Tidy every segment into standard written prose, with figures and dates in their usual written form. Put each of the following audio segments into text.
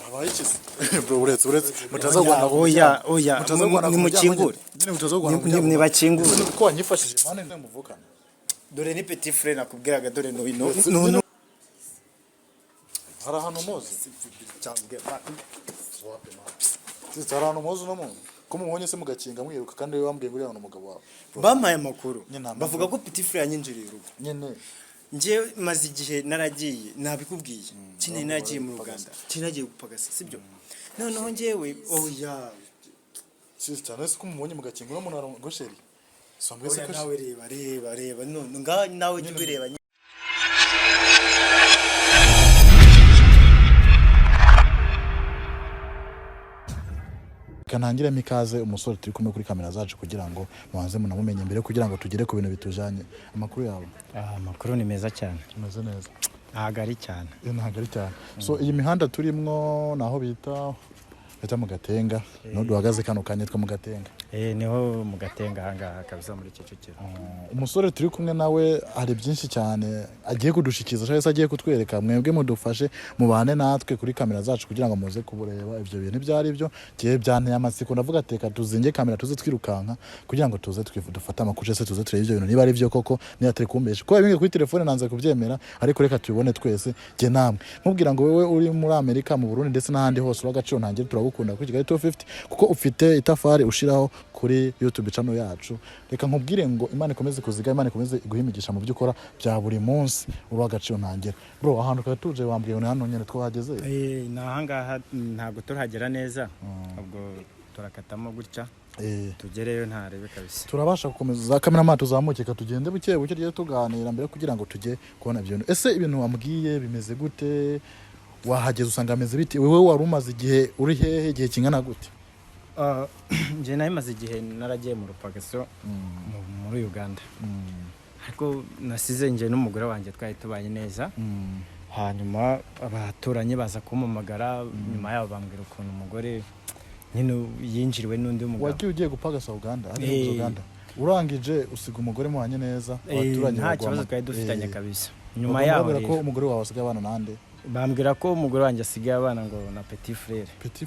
habaye iki bro uretse mutaza guhana oya nimukingure nibakingure ko wanyifashije mane ndamuvukana dore ni petit frère nakubwiraga dore no hari ahantu muzi cyangwa hari ahantu muzi no muntu ko mubonye se mugakinga mwiruka kandi we wambwiye nguri hano umugabo wawe bampaye amakuru bavuga ko petit frère yanyinjiriye urugo nyene nje maze igihe naragiye nabikubwiye kine nagiye mu Rwanda kinagiye gupagasa sibyo noneho njewe oya sister nese ko mubonye mugakinga no muntu arongosheri sambwe se ko nawe reba none nga nawe jye bireba kanangira mikaze umusore turi kumwe kuri kamera zacu kugira ngo mubanze munamumenye mbere kugira ngo tugere ku bintu bitujanye amakuru yawe amakuru ni meza cyane meze neza ntagari cyane so iyi mihanda turimwo naho bita mu Gatenga no duhagaze kano kanyetwa mu Gatenga niho mu Gatenga hanga kabisa muri Kicukiro umusore turi kumwe nawe hari byinshi cyane agiye kudushikiza cyangwa agiye kutwereka mwebwe mudufashe mubane natwe kuri kamera zacu kugira ngo muze kubureba ivyo bintu byari byo giye byanteye amatsiko ndavuga teka tuzinge kamera tuze twirukanka kugira ngo tuze dufata amakuru se tuze turebe ivyo bintu niba ari byo koko niya turi kumbesha ko yabinge kuri telefone nanze kubyemera ariko reka tubibone twese je namwe nkubwira ngo wewe uri muri Amerika mu Burundi ndetse n'ahandi hose uragaciro ntangire turagukunda kuri Kigali 250 kuko ufite itafari ushiraho kuri YouTube channel yacu reka nkubwire ngo Imana ikomeze kuziga Imana ikomeze guhimigisha mu byukora bya buri munsi uragaciro ntangire bro ahantu katuje wambwiye hano nyene twahageze nahangaha ntago turahagera neza ubwo turakatamo gutya tugereyo ntarebe kabisa turabasha gukomeza kamera tuzamuke katugende buke ryo tuganira mbere kugira ngo tujye kubona ibintu ese ibintu wambwiye bimeze gute wahageze usanga ameze biti wewe wari umaze igihe uri hehe igihe kingana gute nje nayo maze igihe naragiye mu rupagaso muri Uganda ariko nasize nje n'umugore wanjye twari tubanye neza hanyuma abaturanye baza kumumagara nyuma yabo bambwira ukuntu umugore nyine yinjiriwe n'undi mugabo wagiye ugiye gupagasa Uganda ari Uganda urangije usiga umugore muhanye neza abaturanye nta kibazo twari dufitanye kabisa nyuma yabo ko umugore wawe asigaye abana nande bambwira ko umugore wanjye asigaye abana ngo na petit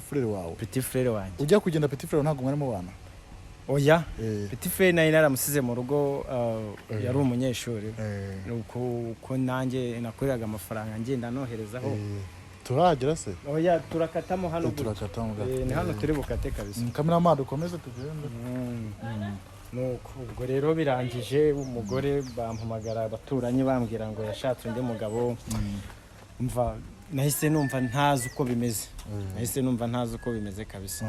frère wawe petit frère wanjye ujya kugenda petit frère ntago mwari mu bana oya petit frère nayo naramusize mu rugo yari umunyeshuri uko nanjye nakoreraga amafaranga ngenda noherezaho turagera se oya turakatamo hano turakatamo ni hano turi bukate kabisa kamera ukomeze tugende nuko ubwo rero birangije umugore bampamagara abaturanyi bambwira ngo yashatse undi mugabo umva nahise numva ntazi uko bimeze kabisa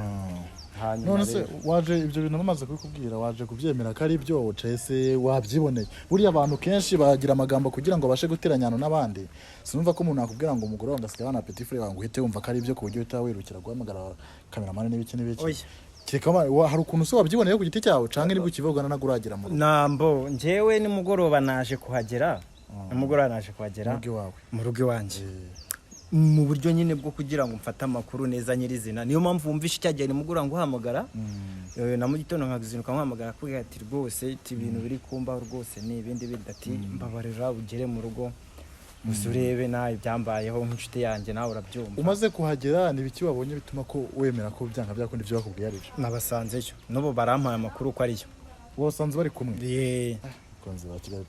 none se waje ibyo bintu namaze kubikubwira waje kubyemera ko ari byo cese wabyiboneye buriya abantu kenshi bagira amagambo kugira ngo bashe guteranyana n'abandi sinumva ko umuntu akubwira ngo umugore wanjye asigaye na petit frère wangu uhite wumva ko ari byo ku buryo utawirukira guhamagara cameraman n'ibiki hari ukuntu se wabyiboneye ku giti cyawe canke nibwo ukivugana na guragira mu nambo njewe nimugoroba naje kuhagera mu rugo wanjye mu buryo nyine bwo kugira ngo mfate amakuru neza nyirizina niyo mpamvu wumvishe cyagera nimugura ngo uhamagara na mu gitondo nkagizinuka nkamagara kugira ati rwose ibintu biri kumbaho rwose ni ibindi bidati mbabarira ugere mu rugo usurebe nayo byambayeho nk'inshuti yanjye nawe urabyumva umaze kuhagera nibiki wabonye bituma ko wemera ko byanga byakundi byo bakubwiye ari byo nabasanzeyo n'ubu barampaye amakuru ko ari yo wosanze bari kumwe konze ba Kigali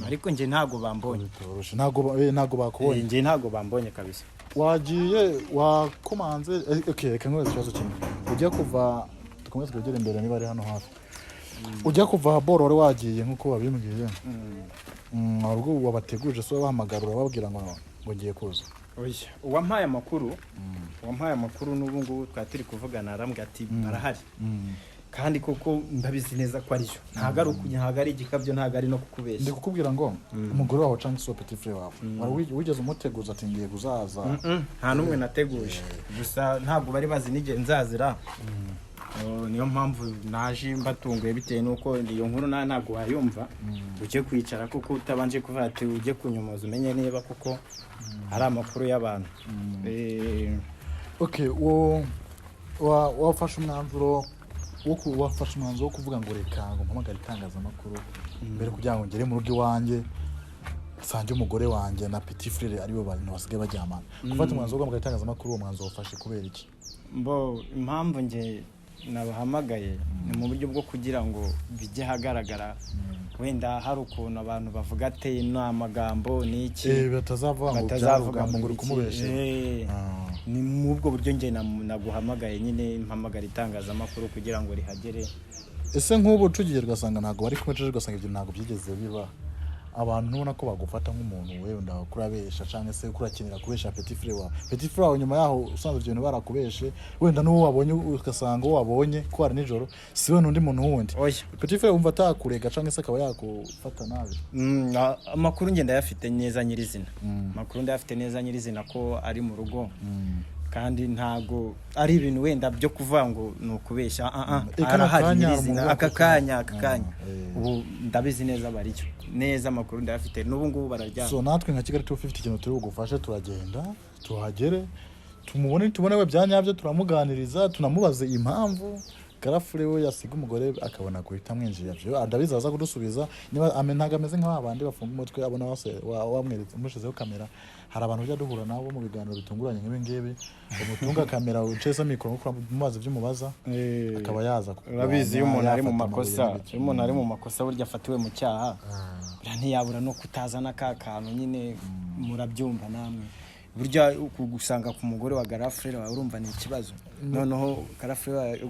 ariko nje ntago bambonye ntago bakubonye nje ntago bambonye kabisa wagiye wakomanze reka nkore ikibazo kimwe ujya kuva dukomeze kugera imbere niba ari hano hafi ujya kuva borore wagiye nkuko babimbwiye arwo wabateguje so bahamagara bababwira ngo ngiye kuza uwampaye amakuru n'ubu ngubu twatiri kuvugana arambwira ati barahari kandi koko ndabizi neza ko ariyo ntago ari igikabyo ntago ari no kukubeshya ndi kukubwira ngo umugore wawe canke so petit frère wawe wigeze umuteguza ati ngiye kuzaza nta numwe nateguje gusa ntago bari bazi nige nzazira niyo mpamvu naje mbatunguye bitewe nuko iyo nkuru ntago wayumva uje kwicara kuko utabanje kuvuga ati uje kunyumuza umenye niba kuko ari amakuru y'abantu wafashe umwanzuro wo kuvuga ngo reka ngo mpamagare itangazamakuru mbere kugira ngo ngere mu rugo iwanjye sange umugore wanjye na petit frere aribo bantu basigaye baryamana gufata umwanzuro wo mu itangazamakuru uwo mwanzuro wafashe kubera iki? Mbo impamvu nge nabahamagaye ni mu buryo bwo kugira ngo bijye hagaragara wenda hari ukuntu abantu bavuga ate n'amagambo n'iki batazavuga ngo byaruga ngo uri kumubesha. Ni mu bwo buryo nge naguhamagaye nyine mpamagara itangazamakuru kugira ngo rihagere. Ese nk'ubu tugiye tugasanga ntabwo bari kumejeje, ugasanga ibyo ntabwo byigeze biba, abantu ubona ko bagufata nk'umuntu wenda kurabesha cyangwa se kurakinira kubesha petit frere wawe. Petit frere wawe nyuma yaho usanzwe ibyo bintu barakubeshe, wenda n'uwo wabonye ugasanga uwo wabonye ko ari nijoro si we n'undi muntu wundi. Petit frere wumva atakurega cyangwa se akaba yakufata nabi? Amakuru ngenda yafite neza nyirizina, amakuru ndayafite neza nyirizina ko ari mu rugo, kandi ntago ari ibintu wenda byo kuvuga ngo nukubesha. Arahari nyirizina aka kanya ubu ndabizi neza bariyo neza, amakuru ndayafite n'ubu ngubu bararyama. So natwe nka Kigali 250 ikintu turi bugufashe, turagenda tuhagere tubone we byanyabyo, turamuganiriza tunamubaze impamvu Garafure we yasiga umugore akabona guhita mwinjira. Byo ndabizi aza kudusubiza niba ntago ameze nk'abandi bafunga umutwe abona wase wamweretse umushizeho kamera. Hari abantu bajya duhura nabo mu biganiro bitunguranye nk'ibi ngibi, umutunga kamera uceza mikoro nko mumaze by'umubaza akaba yaza. Urabizi iyo umuntu ari mu makosa, burya afatiwe mu cyaha ntiyabura no kutazana ka kantu nyine, murabyumva namwe. Burya gusanga ku mugore wa Garafure wawe urumva ni ikibazo. Noneho Garafure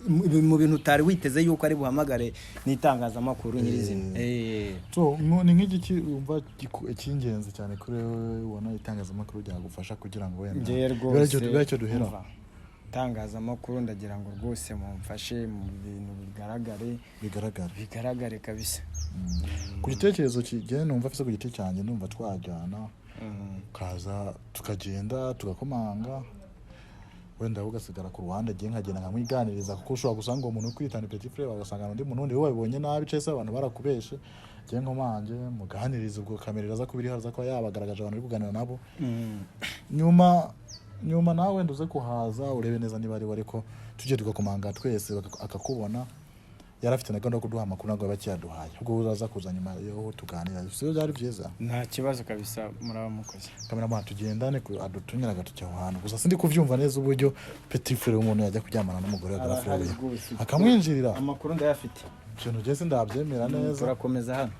mu bintu utari witeze yuko ari buhamagare n'itangazamakuru nyirizina. So ni nk'igiki umva cy'ingenzi cyane kuri wowe ubona itangazamakuru ryagufasha kugira ngo wenda rwose duhera itangazamakuru ndagira ngo rwose mumfashe mu bintu bigaragare kabisa. Ku gitekerezo kigene numva afise ku giti cyanjye numva twajyana kaza tukagenda tugakomanga, wenda ugasigara ku ruhande giye nkagenda nkamwiganiriza, kuko ushobora gusanga uwo muntu kwitana petit frere bagasanga undi muntu wundi wabonye nabi cyese abantu barakubeshe. Giye nkomanje muganiriza ubwo kamerera za kubiri haza ko yabagaragaje abantu bari kuganira nabo. Nyuma nawe nduze kuhaza urebe neza niba ari ariko tujye tugakomanga twese akakubona. Yarafite na gahunda yo kuduha amakuru ntabwo bakiyaduhaye, ubwo uzaza kuza nyuma yo tuganira. Sibyo byari byiza? Nta kibazo kabisa, muraba mukoze. Kameraman tugendane adutunyiraga tujya ahantu, gusa sindi kuvyumva neza uburyo petit frere w'umuntu yajya kuryamana n'umugore wa Garafure akamwinjirira. Amakuru ndayafite, ikintu cyese ndabyemera neza. Turakomeza hano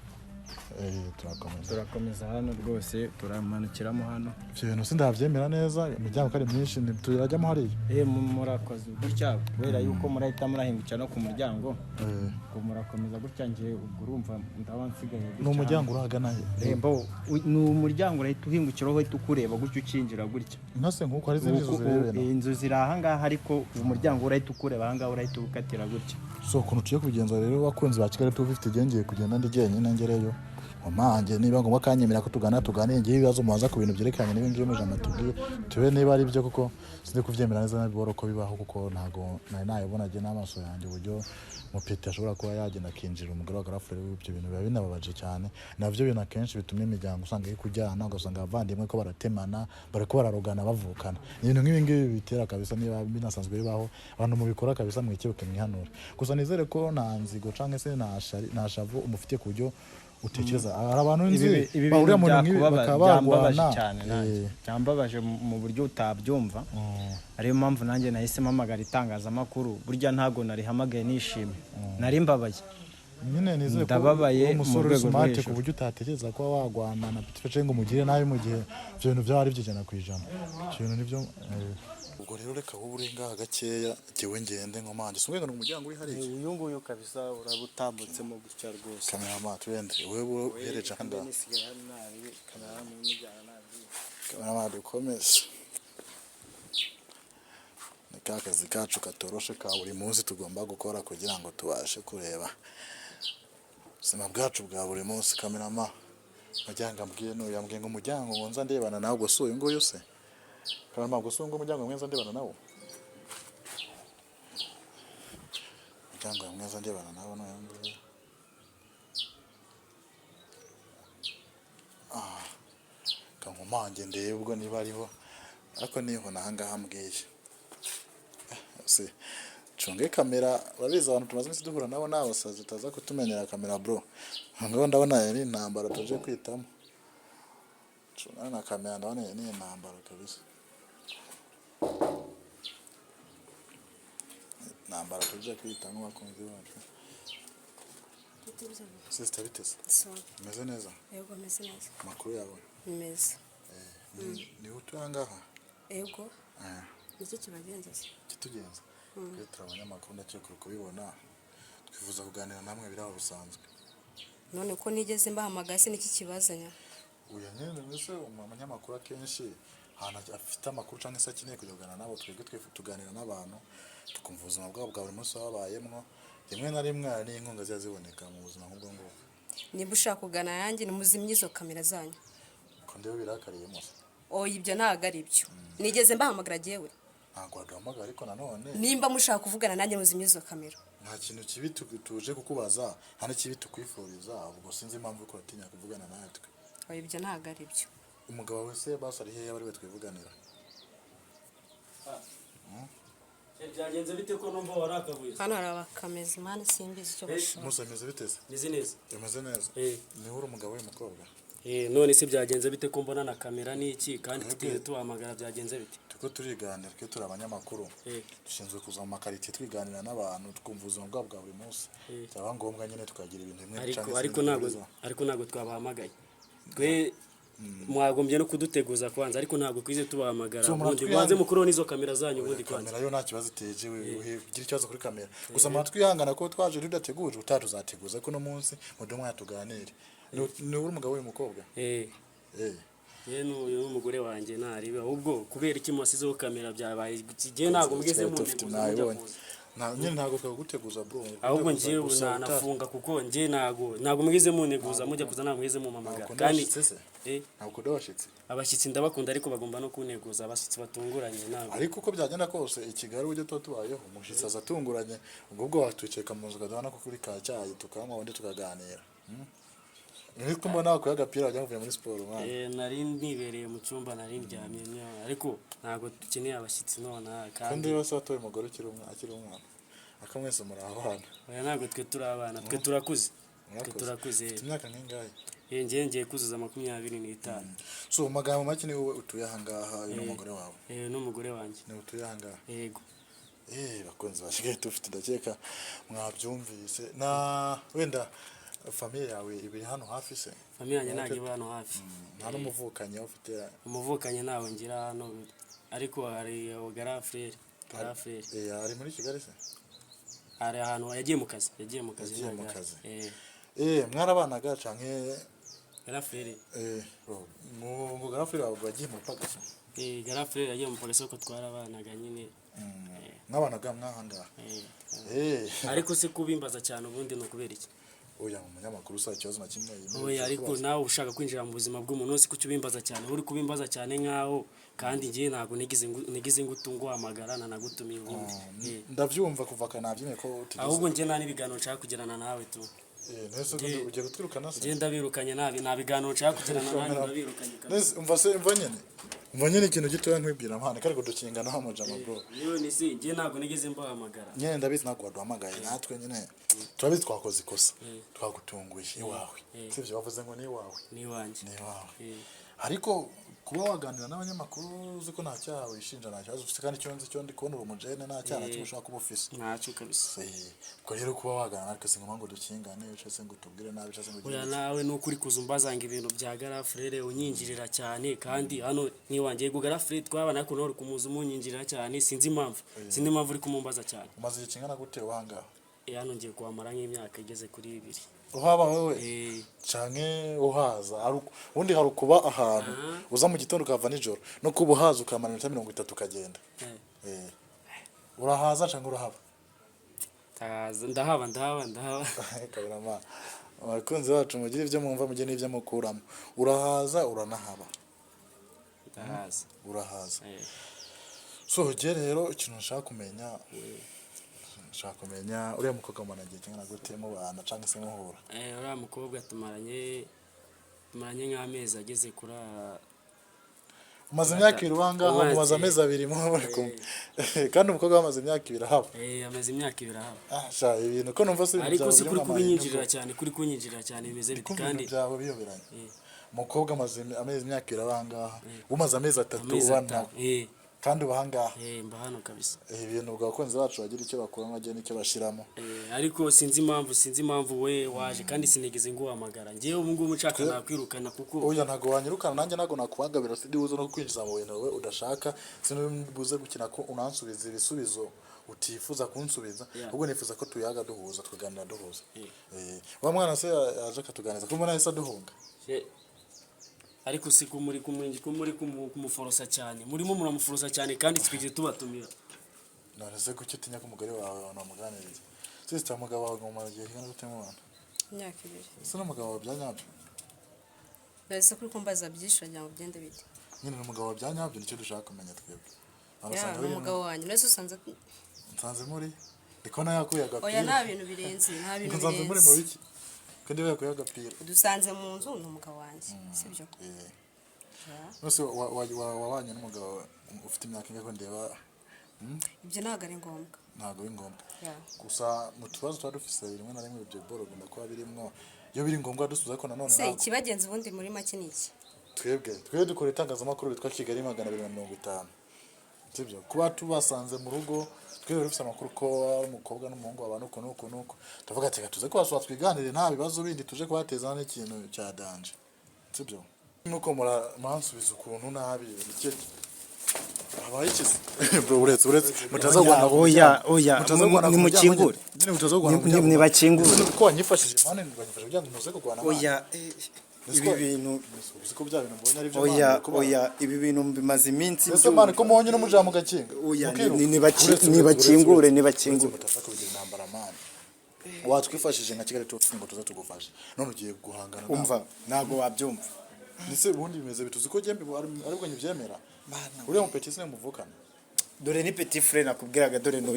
turakomeza hano rwose, turamanukiramo hano. Ibyo bintu sindabyemera neza, imiryango kari myinshi turajyamo hariya. Murakoze gutya kubera yuko murahita murahingukira no ku muryango, ngo murakomeza gutya. Ngiye ubwo urumva ndaba nsigaye gutya. Ni umuryango urahagana he? Ni umuryango urahita uhingukiraho, uhita ukureba gutya ukinjira gutya. Ntase nkuko hari izindi nzu zirebera. Inzu ziri aha ngaha, ariko umuryango urahita ukureba aha ngaha, urahita ukatira gutya. So ukuntu tugiye kubigenza rero, bakunzi ba Kigali 250 gengeye kugenda ndi jyenyine ngereyo. Mamanje niba ngombwa kanyemera ko tuganire ngiye ibibazo mubaza ku bintu byerekanye n'ibingiye mu jambo tubwiye tube niba ari byo, kuko sinde kuvyemera neza nabiboro ko bibaho, kuko ntago nayibona je n'amaso yanjye uburyo mupete ashobora kuba yagenda akinjira umugore wa Garafure. Ibyo bintu biba binababaje cyane, navyo bintu akenshi bituma imiryango usanga iri kujyana, ugasanga abavandimwe ko baratemana, bariko bararogana bavukana. Ibintu nk'ibi ngibi bitera kabisa, niba binasanzwe bibaho abantu mubikora kabisa mwikibuke mwihanura. Gusa nizere ko nta nzigo canke se nta shavu umufitiye ku buryo utekereza. Hari abantu nzi bahuriye mu ngibi bakabagwana cyane, cyambabaje mu buryo utabyumva. Ariyo mpamvu nanjye nahise mpamagara itangazamakuru. Burya ntago nari hamagaye nishimye, nari mbabaye nyine. Nizere ko umusore smart ku buryo utatekereza ko wagwana na petit frere ngo mugire nabi mu gihe ibyo bintu byari byijana kwijana. Ibintu nibyo. Ubwo rero reka uburenga gakeya jewe ngende nkomanje sumwe ngo umuryango uri hari. Uyu nguyu kabisa urabutambutsemo gutya rwose. Kameraman twende wewe uhereje handa. Kameraman dukomeze. Akazi kacu katoroshe ka buri munsi tugomba gukora kugira ngo tubashe kureba ubuzima bwacu bwa buri munsi. Kameraman majyanga mbwiye no yambwiye ngo umuryango ngo nza ndebana nawe, gusa uyu nguyu se Kameraman gusa ngo umuryango mwiza ndebana nawe, umuryango mwiza ndebana nawe no yambwiye. Kankomanje ndebe ubwo niba ariho, ariko niho nahangaha mbwiye se chonge kamera. Urabizi abantu tumaze iminsi duhura nabo nabasazi utaza kutumenera kamera bro, ngo ndabona ari intambara tuje kwitamo. na kamera ndabona ni intambara kabisa. Intambara tujya kwita nk'abakunzi bacu. Sister biteze. Meze neza? Yego meze neza. Makuru yawe? Meze. Ni utuyangaha? Yego. Niki kibagenza se? Kitugenza. Twe turabanyamakuru ndacyo kubibona. Twifuza kuganira namwe biraho bisanzwe. None ko nigeze mbahamagaye se niki kibazanya? Uya nyene mbese umunyamakuru akenshi hana afite amakuru cyangwa se akeneye kujyana nabo twebwe tuganira n'abantu tukumva ubuzima bwabo bwa buri munsi babayemwo rimwe na rimwe ari inkunga ziboneka mu buzima nk'ubwo ngubwo. Niba ushaka kugana yanjye nimuzimye izo kamera zanyu. Ko ndewe birakariye mose. Oya ibyo ntago ari byo. Nigeze mbahamagara jewe. Ntago waduhamagara ariko nanone. Nimba mushaka kuvugana nanjye muzimye izo kamera. Nta kintu kibi tuje kukubaza nta n'ikibi tukwifuriza ubwo sinzi impamvu ko atinya kuvugana natwe. Oya ibyo ntago ari byo. Umugabo wese basari hehe bari twivuganira. Byagenze bite ko numva warakabuye? Hano hari abakamezi mani simbizi icyo bashaka. Musa meze biteze? Nizi neza. Yameze neza. Ni uri umugabo w'umukobwa. None se byagenze bite ko mbona na kamera n'iki kandi tugiye tuhamagara byagenze bite? Tuko turiganira twe turi abanyamakuru. Dushinzwe kuza mu makarite twiganira n'abantu twumva ubuzima bwabo bwa buri munsi. Cyaba ngombwa nyine tukagira ibintu bimwe ariko ntago twabahamagaye. Twe mwagombye no kuduteguza kwanza ariko ntago kwize tubahamagara ubundi mwanze mukuru n'izo kamera zanyu ubundi kwanza. Kamera yo nta kibazo iteje wewe ugira ikibazo kuri kamera. Gusa mwatwihangana ko twaje tudateguje utatuzateguza ko no munsi mudomwa yatuganire. Ni uri umugabo w'umukobwa? Uyu umugore wanjye naribe ahubwo kubera iki mwasizeho kamera byabaye giye ntago mugeze mu nyine ntago twaguteguza bro. Ahubwo ngiye nafunga kuko ngiye ntago mugeze mu neguza mujya kuza ntago mugeze mu mamagara kandi ntabwo kudabashitse. Abashyitsi ndabakunda ariko bagomba no kuneguza abashyitsi batunguranye ntabwo. Ariko uko byagenda kose ikigali ujye tubayeho umushyitsi azatunguranye ubwo watuceka mu nzu kadana ko kuri ka cyayi tukanywa undi tukaganira. Niko mbona ko agapira ajya kuvuye muri siporo mwana. Nari nibereye mu cyumba nari ndyamye ariko ntago dukeneye abashyitsi none kandi bose batoye umugore akiri umwana. Akamwese muri abana. Oya ntago twe turi abana twe turakuze. Imyaka nkingahe? Ngiye kuzuza 25. So magambo make ni wowe utuye ahangaha uyu n'umugore wawe? N'umugore wanjye. Ni utuye ahangaha? Yego. Bakunze bashigaye tufite ndakeka mwabyumvise na wenda famille yawe ibiri hano hafi se? Famille yanjye ntago iba hano hafi. Nta n'umuvukanye ufite? Umuvukanye nawe ngira hano ariko hari Gara frère. Ari muri Kigali se? Ari ahantu yagiye mu kazi. Mwarabanaga canke Gara frère? Ngo Gara frère wagiye mu pagasa? Gara frère yagiye mu polisi ko twarabanaga nyine. Mwabanaga mwahanga? Ariko se kubimbaza cyane ubundi no kubera iki? Oya umunyamakuru sa kibazo na kimwe. Oya ariko nawe ushaka kwinjira mu buzima bw'umuntu wese kucyubimbaza cyane uri kubimbaza cyane nkaho kandi ngiye ntago nigize ngutungo hamagarana nagutumiye ubundi. Ndavyumva kuva kanabyime ko utigeze. Ahubwo ngiye nta n'ibiganiro nshaka kugirana nawe tu. Nese ugiye gutwirukana se? Ngiye ndabirukanye nta biganiro nshaka kugirana nawe ndabirukanye. Nese umva nyene ikintu gitoya nkwibwira mpane kari kudukingana hamujama bro. Yewe nisi ngiye ntago nigeze mbahamagara. Nyene ndabizi ntago waduhamagaye natwe nyene turabizi twakoze ikosa twagutunguye iwawe. Sivyo bavuze ngo ni iwawe. Ni wanje. Ni wawe. Ariko kuba waganira n'abanyamakuru uzi ko nta cyaha wishinja nta cyaha ufite kandi icyo nzi cyo ndi kubona urumujene nta cyaha kimwe ushaka kuba ufise. Ntacyo kabisa. Ko rero kuba waganira ariko singo ngo dukingane ucese ngo tubwire nabi ucese ngo. Oya nawe n'ukuri kuzumbazanga ibintu bya Gara frère unyinjirira cyane kandi hano niwangiye Gara frère twabana ariko nori kumuza umunyinjirira cyane sinzi impamvu uri kumumbaza cyane. Umaze ikingana gute wanga? Hano ngiye kwamara nk'imyaka igeze kuri 2. Uhaba wewe canke uhaza undi hari kuba ahantu uza mu gitondo ukava nijoro no kuba uhaza ukamara 30 ukagenda. Urahaza canke urahaba? Ndahaba. Kabirama abakunzi bacu mugira ibyo mwumva mugire n'ibyo mukuramo. Urahaza uranahaba? Urahaza. So je rero ikintu nshaka kumenya uriya mukobwa mbona agiye kingana gute mu bana canke se muhura? Uriya mukobwa tumaranye nk'amezi ageze kuri umaze imyaka irubanga mumaze amezi 2 mu bari kumwe kandi umukobwa wamaze imyaka 2 haba? Amaze imyaka 2 haba. Sha ibintu ko numva se ariko se kuri kubinyinjirira cyane bimeze bite kandi byaho biyoberanye. umukobwa amaze amezi imyaka 2 abangaha umaze amezi 3 ubana kandi ubahangaha mba hano kabisa ibintu bwakunze bacu bagira icyo bakuramo agiye n'icyo bashiramo ariko sinzi impamvu we waje kandi sinigeze nguhamagara ngiye ubu ngubu nshaka nakwirukana kuko oya ntago wanyirukana nanjye nago nakubagabira sidi uzo no kwinjiza mu bintu we udashaka sinibuze gukina ko unansubiza ibisubizo utifuza kunsubiza ubwo nifuza ko tuyaga duhuza tuganira duhuza wa mwana se aje katuganiza ko mbona yesa duhunga ariko siku muri kumuforosa cyane murimo muramuforosa cyane kandi twije tubatumira none se kuki utinya ko umugore wawe wanamuganiriza sister mugabo wawe ngoma gihe kana gutema abana imyaka 2 se n'umugabo byanyabyo bese kuri kumbaza byisho cyangwa byende bite nyine n'umugabo byanyabyo nicyo dushaka kumenya twebwe umugabo wanyu nese usanze nsanze muri ndikona yakuye agapira oya nta bintu birenze nsanze muri mu biki kandi yakuye agapira dusanze mu nzu n'umugabo wanjye sibyo nose wabanye n'umugabo ufite imyaka ingako ndeba ibyo ntago ari ngombwa ntago ari ngombwa gusa mu tubazo twa dufise rimwe na rimwe ibyo boro gomba kuba birimo iyo biri ngombwa dusubiza ko nanone se ikibagenza ubundi muri make niki twebwe dukora itangazamakuru bitwa Kigali 250 sibyo kuba tubasanze mu rugo twebwe rufise amakuru ko umukobwa n'umuhungu babana uko nuko ndavuga ati tuze ko baswa twiganire nta bibazo bindi tuje kubateza n'ikintu cya danje sibyo nuko muransubiza ukuntu nabi bike abaye ikizi bro uretse mutazagwana oya ni mukingure ni bakingure ko wanyifashije mane ngwanyifashije kugira ngo muze kugwana oya ibi bintu siko bya bintu mbonye ari byo oya ibi bintu bimaze iminsi ese mane ko muhonye no muja mu gakinga oya ni bakingure mutaza kubigira intambara mane watwifashije nka Kigali tufungo tuza tugufasha none ugiye guhangana umva nago wabyumva nise bundi bimeze bituzi ko jembe aribwo nyivyemera uriya mupeti sine muvukana dore ni petit frère nakubwiraga dore no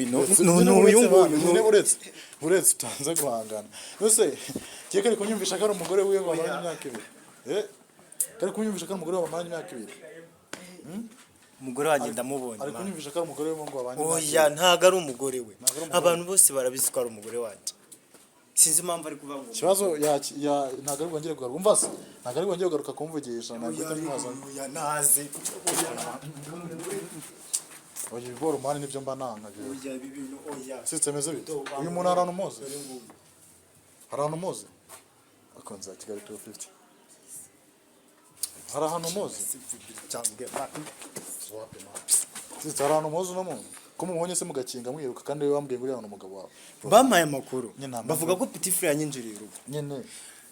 uretse tanze guhangana nose kekari kunyumvisha ko ari umugore wiwe ngo amara imyaka 2 kari kunyumvisha ko ari umugore w'amara imyaka 2 umugore wanjye ndamubonye ari kunyumvisha ko ari umugore we ngo abanye oya ntago ari umugore we abantu bose barabizi ko ari umugore wanjye sinzi impamvu ari kuvuga ngo kibazo ya ntago ari bwongere kugaruka umva se ntago ari bwongere kugaruka kumvugisha ntago ari mwaza oya naze oya biboro mani nivyo mba nanga oya bibintu oya systemeze bite uyu muntu arano moze harano moze akonza Kigali 250 harano moze cyangwa harano moze no muntu ko mubonye se mugakinga mwiruka kandi we wambwiye ngo uri hano umugabo wawe bamaye amakuru bavuga ko petit frère yanyinjiriye urugo nyene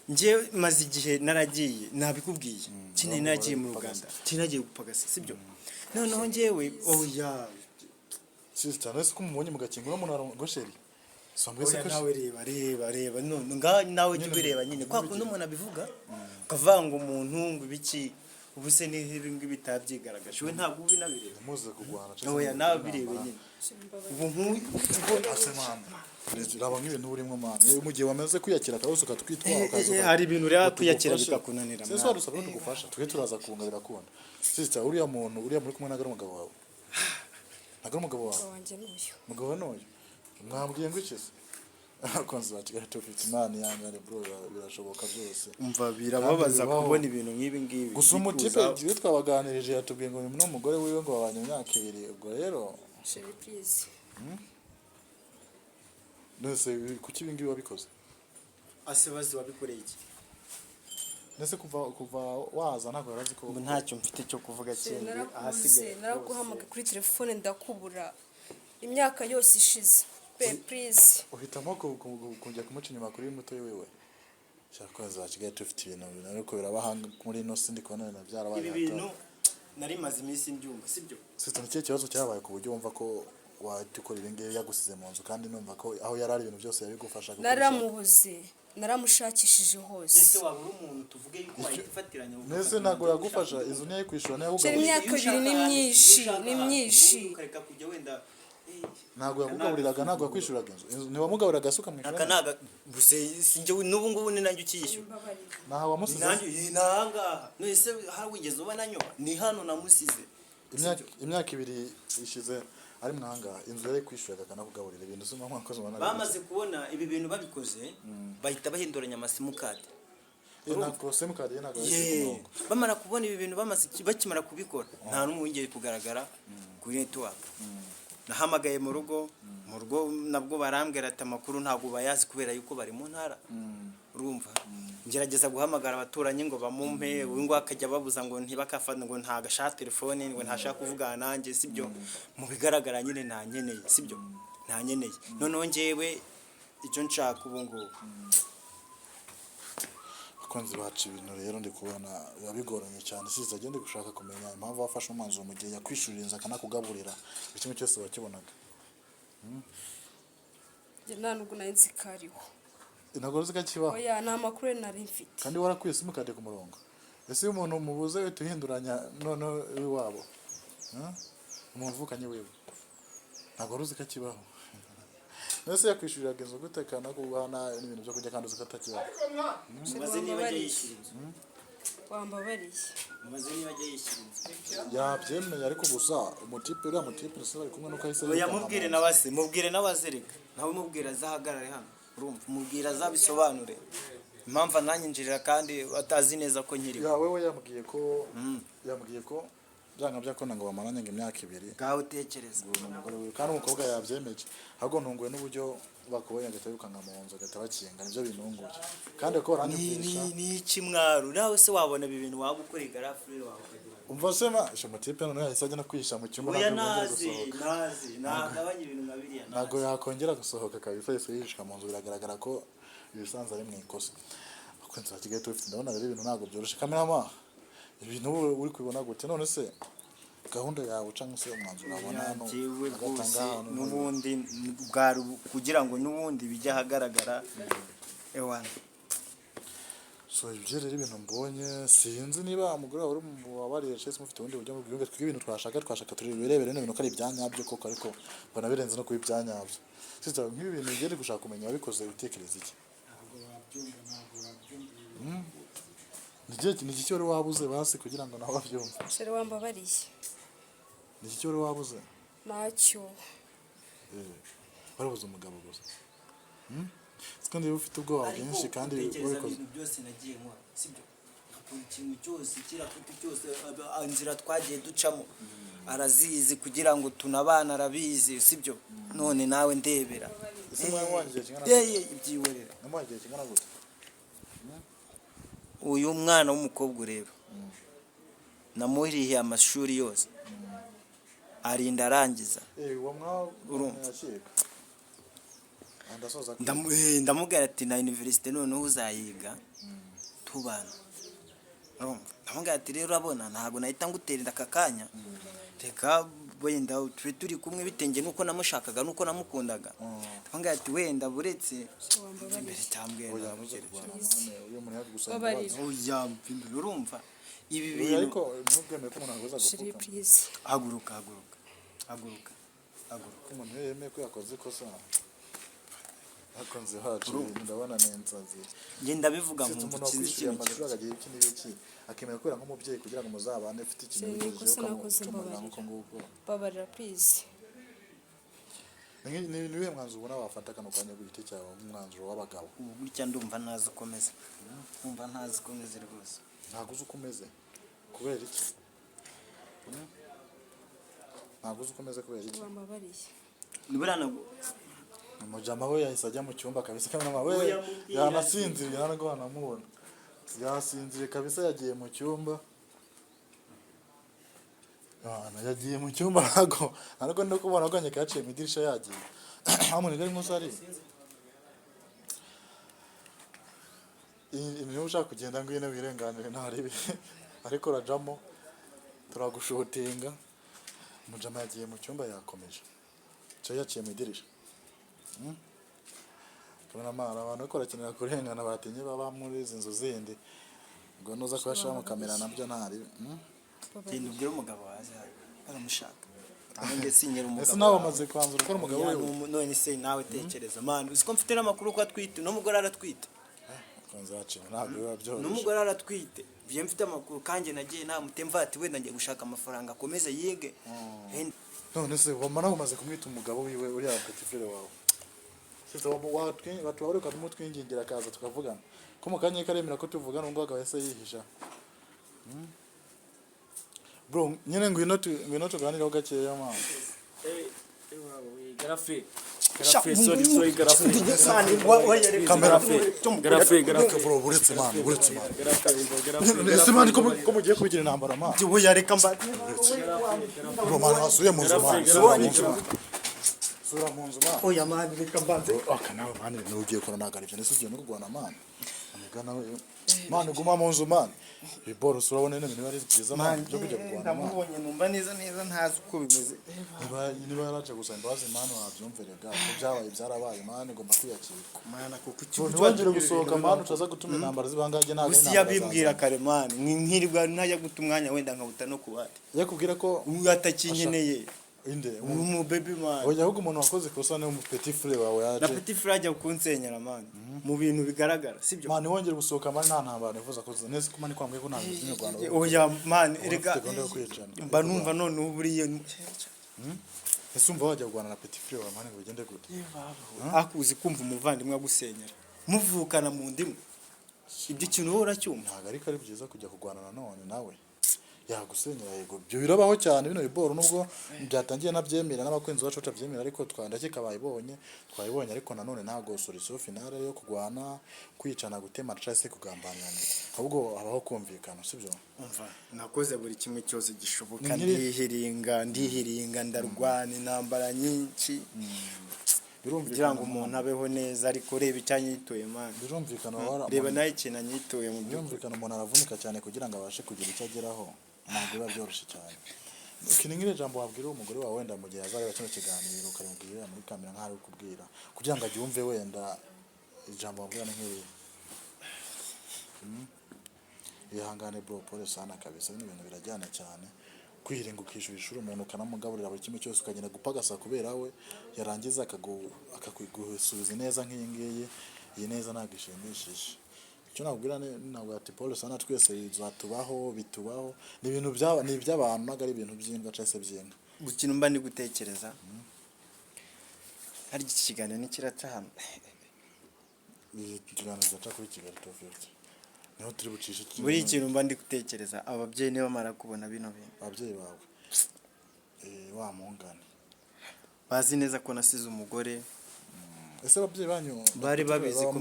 nje maze igihe naragiye nabikubwiye kine naragiye mu Rwanda kinagiye gupagasa sibyo noneho njewe oya sister nese ko mubonye mugakinga no muntu arongosheri Oya nawe reba none nawe jye bireba nyine kwa kundi umuntu abivuga ukavanga umuntu ngo ibiki ubuse n'ibi ngibi bitabyigaragaje we ntabwo ubinabireba muze kugwana oya nawe birebe nyine ubu nk'ubona asemana raba nk'ibintu urimo mwana mu gihe wamaze kwiyakira karuso katwitwa ukazuka hari ibintu rero kwiyakira bikakunanira mwana sese wadusaba tugufasha twe turaza kunga birakunda sister uriya muntu uriya muri kumwe nagara umugabo wawe nagara umugabo wawe wanjye n'uyu umugabo n'uyu mwambwiye ngo iki se akonza Kigali 250 imana yangane bro birashoboka byose umva birababaza kubona ibintu nk'ibi ngibi gusa umutipe gihe twabaganirije yatubwiye ngo ni umugore wiwe ngo babanye imyaka 2 ubwo rero chérie please nese kuki ibingibi wabikoze asebazi wabikoreye iki nese kuva waza ntabwo yarazi ko ntacyo mfite cyo kuvuga cyane ahasigaye naraguhamagaye kuri telefone ndakubura imyaka yose ishize please uhitamo kujya kumuca inyuma kuri muto wewe shaka za Kigali 250 ibintu ariko birabahanga muri ino sindi kubona na byarabaye ibi bintu nari maze iminsi mbyumva sibyo sisi nicyo kibazo cyabaye ku buryo wumva ko watukora ibingibi yagusize mu nzu kandi numva ko aho yarari ibintu byose yabigufasha naramubuze naramushakishije hose ese wabura umuntu tuvuge yuko wayifatiranya nese ntago yagufasha inzu niyo kwishura niyo yagugabije imyaka 2 ni myinshi ukareka kujya wenda ntago yakugaburiraga ntago yakwishuraga inzu ni wamugaburiraga asuka mu ishuri akanaga buse sinjye n'ubu ngubu ni nanjye ukiyishyura naho wamusize nanjye nanga nese hari wigeze ubona nyo ni hano namusize imyaka 2 ishize ari mwanga inzu yari kwishuraga kanakugaburira ibintu sima mwakoze ubona bamaze kubona ibi bintu babikoze bahita bahinduranya amasimukadi ntabwo simukadi ntabwo Ye, bamara kubona ibi bintu bakimara kubikora nta n'umwe wongeye kugaragara kuri network. Nahamagaye mu rugo nabwo barambwira ati amakuru ntabwo bayazi kubera yuko bari mu ntara. Urumva ngerageza guhamagara abaturanyi ngo bamumpe uyu ngo akajya babuza ngo ntibakafane ngo nta gashaka telefone ngo ntashaka kuvugana nanjye sibyo mu bigaragara nyine nta nkeneye sibyo nta nkeneye noneho njyewe icyo nshaka ubu ngubu abakunzi bacu ibintu rero ndi kubona biba bigoranye cyane siza agende gushaka kumenya impamvu wafashe umwanzuro mu gihe yakwishurira inzu akanakugaburira buri kimwe cyose wakibonaga. njye nta nubwo nari nzi ko ariho ntabwo uzi ko akibaho oya nta makuru nari mfite kandi warakwiye simukadi ku murongo. Ese iyo umuntu mubuze uhita uhinduranya noneho iwabo umuntu uvukanye wiwe ntabwo uzi ko akibaho. Nese yakwishuriraga inzu gute kana kuguhana n'ibintu byo kurya kandi uzi ko atakibaho. mubaze niba ajya yishyura inzu wambabariye mubaze niba ajya yishyura inzu yabyemeye ariko gusa uriya mutipe ese bari kumwe nuko ahise oya mubwire n'abazereka nawe mubwira azahagarare hano urumva mubwira azabisobanure impamvu ananyinjirira kandi atazi neza ko nkiriho. wewe yambwiye ko byanga byakunda ngo bamaranye imyaka 2 ngaho utekereza umugore we kandi umukobwa yabyemeje ahubwo ntunguwe n'uburyo bakubonye agahita yirukanka mu nzu agahita bakinga nibyo bintunguye kandi ko baranyumvisha ni ikimwaro nawe se wabona ibi bintu waba ukora igarafure wawe umva sema mutipe none yahise ajya no kwihisha mu cyumba oya nazi nagabanya ibintu nka biriya ntabwo yakongera gusohoka kabisa yahise yihishika mu nzu biragaragara ko ibisanzwe ari mu ikosa abakunzi ba Kigali tubifite ndabona rero ibintu ntabwo byoroshye kamerama ibintu uri kubibona gute none se gahunda yawe cyangwa se umwanzuro wabona hano agatanga n'ubundi bwari kugira ngo n'ubundi bijye ahagaragara ewana so ibyo rero ibintu mbonye sinzi niba umugore wawe uri mu babariye cyese mufite ubundi buryo bwiyunge twibintu twashaka turibirebere n'ibintu ko ari ibyanyabyo koko ariko mbona birenze no kuba ibyanyabyo siza nk'ibi bintu ngende gushaka kumenya wabikoze bitekereza iki ni iki wari wabuze basi kugira ngo nawe babyumve shere wambabariye ni iki wari wabuze ntacyo warabuze umugabo gusa kandi iyo ufite ubwoba bwinshi kandi wabikoze byose nagiye nkora sibyo ikintu cyose kirafite cyose inzira twagiye ducamo arazizi kugira ngo tunabana arabizi sibyo none nawe ndebera ibyiwerera namwagiye kingana gute uyu mwana w'umukobwa ureba namuhiriye amashuri yose arinda arangiza ndamubwira ati na universite noneho uzayiga tubana ndamubwira ati rero urabona ntabwo nahita nguterera aka kanya reka wenda turi kumwe bitenge nuko namushakaga nuko namukundaga ndamubwira ati wenda buretse imbere cyambwira urumva ibi bintu ariko ntubwemere ko umuntu agoza gupfuka haguruka umuntu yemeye ko yakoze ikosa akonze hacu ndabona nenzazi nge ndabivuga ngo umuntu wakwishyuye amashuri akagira iki n'ibiki akemera kubera nk'umubyeyi kugira ngo muzabane ufite ikintu babarira please niwe mwanzuro ubona wafata kano kanya ku giti cyawe nk'umwanzuro w'abagabo ubu gutya ndumva ntazi ukomeze rwose ntabwo uzi uko umeze kubera iki ntabwo uzi uko umeze kubera iki wambabariye nibura umujama we yahise ajya mu cyumba kabisa kamera we yanasinziriye ntabwo wanamubona yasinziriye kabisa yagiye mu cyumba yagiye mu cyumba ntabwo ndi kubona ko nyaka yaciye mu idirishya yagiye hamwe gari musari niba ushaka kugenda ngwino wirenganire ntaribi ariko rajamo turagushotinga umujama yagiye mu cyumba yakomeje cyo yaciye mu idirishya kubona amara abantu ko rakenera kurengana batinye baba muri izi nzu zindi ngo nuza kubashira mu kamera nabyo ntari tindu bwira umugabo waza baramushaka nanjye sinyera umugabo ese nawe amaze kwanzura ko umugabo we none se nawe tekereza man uziko mfite namakuru ko atwite no mugore aratwite kwanza wacu ntabwo biba byo n'umugore aratwite bye mfite amakuru kandi nagiye namutemva ati wenda ngiye gushaka amafaranga akomeze yige none se wamara umaze kumwita umugabo wiwe uri ya petit frère wawe batubaruka n'umutwingingira akaza tukavugana ko mu kanya karemera ko tuvugana ngo agahese yihisha. Bro nyine ngwino tuganiraho gakeya man. Garafe sorry garafe Kamera garafe bro buretse man ese man ko mugiye kubigira intambara man. Ubu yareka mba Bro man wasuye mu nzu man. Sura mu nzu man. oya mani reka mbanze Nawe man nugiye kora nagarivye nese ugiye no kugwana man. Amugana we man guma mu nzu man. Iboro surabone ne bintu bari byiza man byo kujya kugwana man. ndamubonye numva neza ntazi uko bimeze. Niba yaraje gusa imbabazi man wabyumverega ko byabaye byarabaye man ngomba kwiyakira. Mana kuko Ntiwongere gusohoka man utaza gutuma intambara zibangaje ntago Usi yabimbwira kare mani nkirirwa ntajya guta umwanya wenda nkabuta no kubati yakubwira ko ugatakinyeneye inde umu baby man oya ahubwo umuntu wakoze kosa ni petit frère wawe na yaje petit frère ajya kunsenyera mani mu bintu bigaragara sibyo man wongere gusohoka man nta ntambara nifuza koza nese ko mani kwambwe ko nta bintu mu Rwanda oya mani rega gahunda yo kwicana mba numva none uburiye ese umva wajya kugwana na petit frère wawe man ngo bigende gute akuzi kumva umuvandimwe agusenyera muvukana mu ndimwe ibyo kintu wowe uracyumva ntago ariko ari byiza kujya kugwana na none nawe yagusenyera yego byo birabaho cyane bino biboro nubwo byatangiye nabyemera n'abakwenzi bacu batabyemera ariko twandake twayibonye ariko nanone ntago solution finale yo kugwana kwicana gutema cyase kugambanirana ahubwo habaho kumvikana sibyo umva nakoze buri kimwe cyose gishoboka ndihiringa ndarwana intambara nyinshi kugira ngo umuntu abeho neza ariko reba icyanyitoye man birumvikana reba nayo ikintu anyitoye mu byumvikana umuntu aravunika cyane kugira ngo abashe kugira icyo ageraho ntabwo biba byoroshye cyane kini ngire jambo wabwira umugore wawe wenda mu gihe azareba kino kiganiro ukamubwira muri kamera nk'ari kubwira kugira ngo abyumve wenda ijambo wabwira ni nk'iri ihangane bro pole sana kabisa bino bintu birajyana cyane kwiringa ukishyura ishuri umuntu ukanamugaburira buri kimwe cyose ukagenda gupagasa kubera we yarangiza akagusubiza neza nk'iyi ngiyi iyi neza ntabwo ishimishije icyo nabwira ntabwo ati Paul sana twese bizatubaho bitubaho ni ibintu ni iby'abantu ntabwo ari ibintu by'imbwa cyangwa se by'inka gukina mba ndi gutekereza hari iki kiganiro nikiraca hano ikiganiro zaca kuri Kigali Tofirti niho turi bucishe buri ikintu mba ndi gutekereza ababyeyi niba bamara kubona bino bintu ababyeyi bawe wa mungane bazi neza ko nasize umugore ese ababyeyi banyu bari babizi ko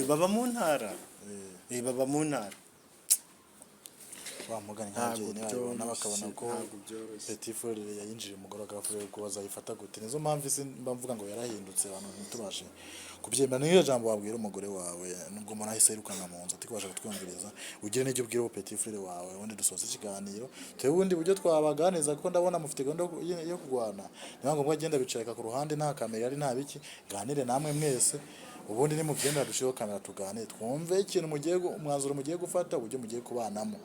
baba mu ntara wa mugani nk'ababyeyi n'abana bakabona ko petit frère yayinjije umugore agafure ko bazayifata gute nizo mpamvu mba mvuga ngo yarahindutse abantu ntitubashe kubyemera niyo jambo wabwira umugore wawe nubwo umuntu ahise yirukana mu nzu atikubasha kutwumviriza ugire n'icyo ubwira uwo petit frère wawe ubundi dusoza ikiganiro tewe ubundi buryo twabaganiza kuko ndabona mufite gahunda yo kugwana niyo ngombwa agenda bicarika ku ruhande nta kamera ari nta biki ganire namwe mwese ubundi ni mugenda dushiho kamera tugane twumve ikintu umwanzuro mugiye gufata uburyo mugiye kubanamo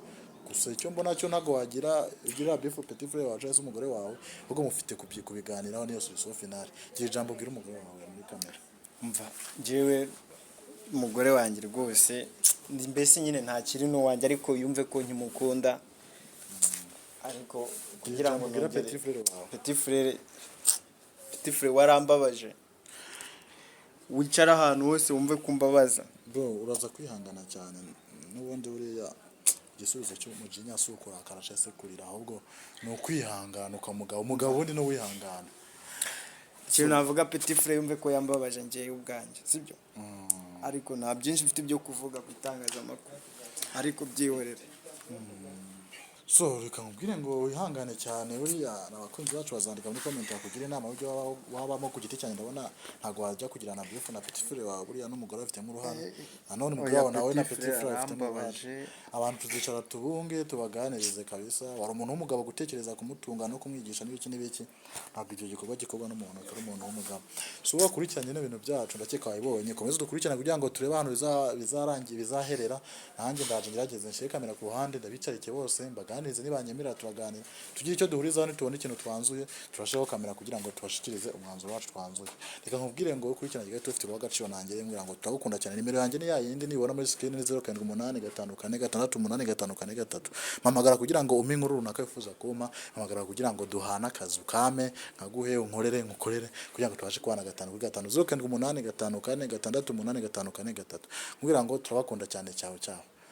gusa icyo mbona cyo ntago wagira beef petit frère wawe cyangwa umugore wawe ubwo mufite kubiganiraho niyo solution finale gira ijambo bwira umugore wawe muri kamera umva jewe umugore wanjye rwose mbese nyine nta kiri no wanjye ariko yumve ko nkimukunda ariko kugira ngo ngira petit frère wawe petit frère warambabaje wicara ahantu hose wumve kumbabaza bro uraza kwihangana cyane n'ubundi buriya igisubizo cy'umujinya si ukurakara cyangwa se kurira ahubwo ni ukwihangana umugabo ubundi no wihangana ikintu navuga petit frère yumve ko yambabaje njyewe ubwanjye sibyo ariko nta byinshi mfite byo kuvuga ku itangazamakuru ariko byihorere so reka nkubwire ngo wihangane cyane buriya abakunzi bacu bazandika muri comment bakugira inama y'uburyo wabamo ku giti cyane ndabona ntago wajya kugira na beef na petit frère wawe buriya n'umugore afite mu ruhande nanone umugore wawe nawe na petit frère afite mu ruhande abantu tuzicara tubunge tubaganirize kabisa wari umuntu w'umugabo gutekereza kumutunga no kumwigisha n'ibiki ntabwo icyo gikorwa gikorwa n'umuntu atari umuntu w'umugabo so wakurikiranye n'ibintu byacu ndakeka wayibonye komeza dukurikirane kugira ngo turebe ahantu bizarangira bizaherera nanjye ndaje ngerageze nshire kamera ku ruhande ndabicarike bose mbaga tubaganirize nibanyemerera turaganira tugire icyo duhurizaho nitubona ikintu twanzuye turashaho kamera kugira ngo tubashikirize umwanzuro wacu twanzuye reka nkubwire ngo kuri kino gihe tufite agaciro nanjye mbwira ngo turagukunda cyane nimero yanjye ni yayindi nibona muri screen ni 0785466543 mpamagara kugira ngo umpe inkuru runaka wifuza kumpa mpamagara kugira ngo duhana akazi ukame nkaguhe unkorere nkukorere kugira ngo tubashe kubana 5 kuri 5 0785466543 kugira ngo turabakunda cyane cyawe cyawe